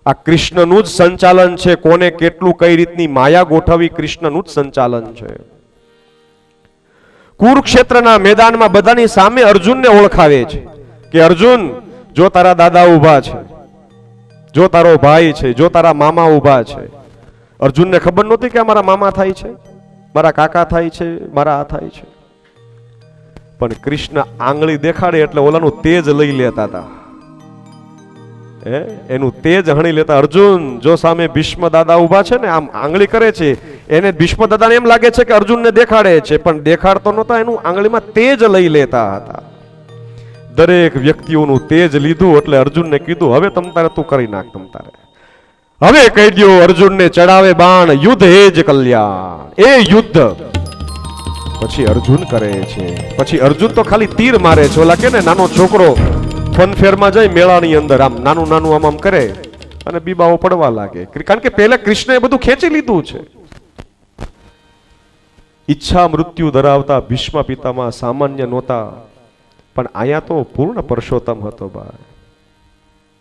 આ કૃષ્ણનું જ સંચાલન છે. કોને કેટલું કઈ રીતની માયા ગોઠવી કૃષ્ણનું જ સંચાલન છે. કુરુક્ષેત્રના મેદાનમાં બધાની સામે અર્જુનને ઓળખાવે છે કે અર્જુન, જો તારા દાદા ઊભા છે, જો તારો ભાઈ છે, જો તારા મામા ઊભા છે. અર્જુનને ખબર નહોતી કે મારા મામા થાય છે, મારા કાકા થાય છે, મારા આ થાય છે. પણ કૃષ્ણ આંગળી દેખાડે એટલે ઓલાનું તેજ લઈ લેતા હતા. એનું તેજ હણી લેતા. અર્જુન, જો સામે ભીષ્મ દાદા ઊભા છે ને, આમ આંગળી કરે છે, એને ભીષ્મ દાદાને એમ લાગે છે કે અર્જુનને દેખાડે છે, પણ દેખાડતો નહોતા. એનું આંગળીમાં તેજ લઈ લેતા હતા. દરેક વ્યક્તિઓનું તેજ લીધું એટલે અર્જુનને કીધું, હવે તમ તારે તું કરી નાખ. તમ તારે હવે કહી દો, અર્જુનને ચડાવે બાણ, યુદ્ધ એ જ કલ્યાણ. એ યુદ્ધ પછી અર્જુન કરે છે. પછી અર્જુન તો ખાલી તીર મારે છે. ઓલા કે ને નાનો છોકરો ફનફેરમાં જાય મેળાની અંદર, આમ નાનું નાનું આમ કરે અને બીબાઓ પડવા લાગે. કારણ કે પહેલા કૃષ્ણએ બધું ખેંચી લીધું છે. ઈચ્છા મૃત્યુ ધરાવતા ભીષ્મ પિતામાં સામાન્ય નહોતા, પણ અહીંયા તો પૂર્ણ પુરુષોત્તમ હતો ભાઈ.